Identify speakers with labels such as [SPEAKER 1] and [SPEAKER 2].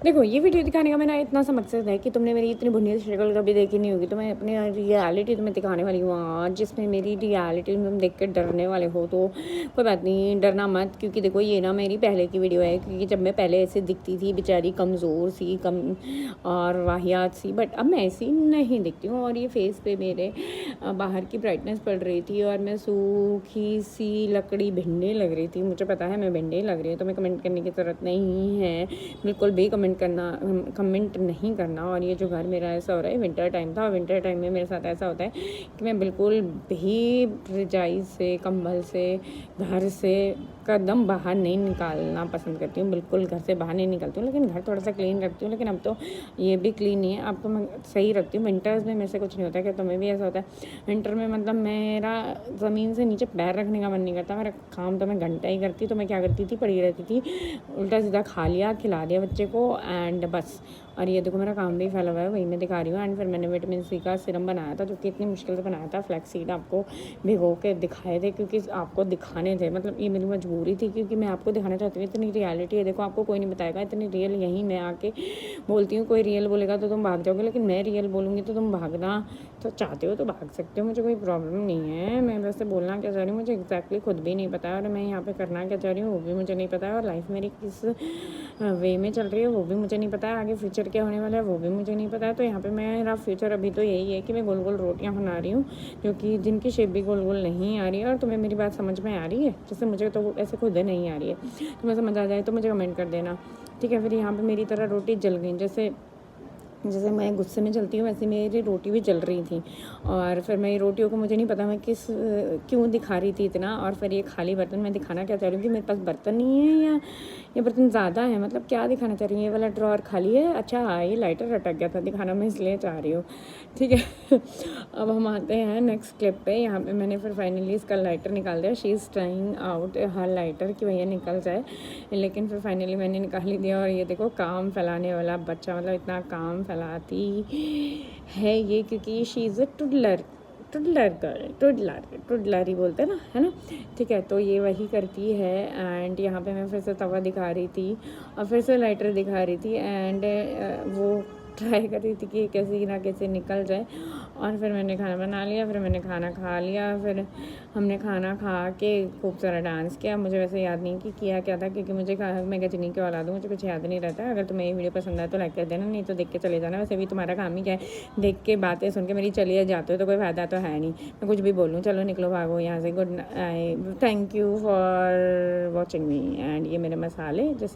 [SPEAKER 1] देखो, ये वीडियो दिखाने का मेरा इतना सा मकसद है कि तुमने मेरी इतनी बुनियादी शक्ल कभी देखी नहीं होगी, तो मैं अपनी रियलिटी तुम्हें दिखाने वाली हूँ आज, जिसमें मेरी रियलिटी तुम देख के डरने वाले हो। तो कोई बात नहीं, डरना मत, क्योंकि देखो ये ना मेरी पहले की वीडियो है, क्योंकि जब मैं पहले ऐसे दिखती थी बेचारी, कमज़ोर सी कम और वाहियात सी, बट अब मैं ऐसी नहीं दिखती हूँ। और ये फेस पे मेरे बाहर की ब्राइटनेस पड़ रही थी और मैं सूखी सी लकड़ी भिंडी लग रही थी। मुझे पता है मैं भिंडी लग रही हूँ, तो मैं कमेंट करने की ज़रूरत नहीं है, बिल्कुल भी कमेंट नहीं करना। और ये जो घर मेरा ऐसा हो रहा है, विंटर टाइम था, विंटर टाइम में मेरे साथ ऐसा होता है कि मैं बिल्कुल भी रजाई से, कंबल से, घर से कदम बाहर नहीं निकालना पसंद करती हूँ, बिल्कुल घर से बाहर नहीं निकलती हूँ। लेकिन घर थोड़ा सा क्लीन रखती हूँ, लेकिन अब तो ये भी क्लीन नहीं है, अब तो मैं सही रखती हूँ। विंटर्स में मेरे से कुछ नहीं होता, क्या तुम्हें भी ऐसा होता है? विंटर में मतलब मेरा ज़मीन से नीचे पैर रखने का मन नहीं करता। मेरा काम तो मैं घंटा ही करती, तो मैं क्या करती थी, पड़ी रहती थी, उल्टा सीधा खा लिया, खिला दिया बच्चे को, एंड बस। और ये देखो मेरा काम भी फैला हुआ है, वही मैं दिखा रही हूँ। एंड फिर मैंने विटामिन सी का सिरम बनाया था, जो कि इतनी मुश्किल से बनाया था। फ्लैक्स सीड आपको भिगो के दिखाए थे, क्योंकि आपको दिखाने थे, मतलब ये मेरी मजबूरी थी, क्योंकि मैं आपको दिखाना चाहती हूँ। इतनी रियलिटी है, देखो आपको कोई नहीं बताएगा, इतनी रियल यहीं मैं आके बोलती हूँ। कोई रियल बोलेगा तो तुम भाग जाओगे, लेकिन मैं रियल बोलूँगी तो तुम भागना तो चाहते हो तो भाग सकते हो, मुझे कोई प्रॉब्लम नहीं है। मैं वैसे बोलना क्या चाह रही हूँ मुझे एग्जैक्टली खुद भी नहीं पता है, और मैं यहाँ पे करना क्या चाह रही हूँ वो भी मुझे नहीं पता है, और लाइफ मेरी किस वे में चल रही है वो भी मुझे नहीं पता है, आगे फ्यूचर क्या होने वाला है वो भी मुझे नहीं पता है। तो यहाँ पे मेरा फ्यूचर अभी तो यही है कि मैं गोल गोल रोटियाँ बना रही हूँ, जो कि जिनकी शेप भी गोल गोल नहीं आ रही है। और तुम्हें मेरी बात समझ में आ रही है? जैसे मुझे तो ऐसे खुद नहीं आ रही है, तुम्हें समझ आ जाए तो मुझे कमेंट कर देना, ठीक है। फिर यहाँ पर मेरी तरह रोटी जल गई, जैसे जैसे मैं गुस्से में चलती हूँ, वैसे मेरी रोटी भी जल रही थी। और फिर मैं रोटियों को, मुझे नहीं पता मैं क्यों दिखा रही थी इतना। और फिर ये खाली बर्तन, मैं दिखाना क्या चाह रही हूँ कि मेरे पास बर्तन नहीं है, या ये बर्तन ज़्यादा है, मतलब क्या दिखाना चाह रही हूँ? ये वाला ड्रॉर खाली है, अच्छा हाँ ये लाइटर अटक गया था, दिखाना मैं इसलिए चाह रही हूँ, ठीक है। अब हम आते हैं नेक्स्ट क्लिप पे। यहाँ पे मैंने फिर फाइनली इसका लाइटर निकाल दिया। She is trying out her lighter कि भैया निकल जाए, लेकिन फिर फाइनली मैंने निकाल ही दिया। और ये देखो काम फैलाने वाला बच्चा, मतलब इतना काम फैलाती है ये, क्योंकि शी इज़ अ टुडलर, टुडलर ही बोलते हैं ना, है ना, ठीक है। तो ये वही करती है। एंड यहाँ पे मैं फिर से तवा दिखा रही थी और फिर से लाइटर दिखा रही थी, एंड वो ट्राई कर रही थी कि कैसे ना कैसे निकल जाए। और फिर मैंने खाना बना लिया, फिर मैंने खाना खा लिया, फिर हमने खाना खा के खूब सारा डांस किया। मुझे वैसे याद नहीं कि किया क्या था, क्योंकि मुझे मैं गजनी की औलाद हूँ, मुझे कुछ याद नहीं रहता। अगर तुम्हें ये वीडियो पसंद आए तो लाइक कर देना, नहीं तो देख के चले जाना। वैसे भी तुम्हारा काम ही क्या है, देख के बातें सुन के मेरी चलिए जाते हो, तो कोई फ़ायदा तो है नहीं मैं कुछ भी बोलूँ। चलो निकलो, भागो यहाँ से। Good night, thank you for watching me. And ये मेरे मसाले जैसे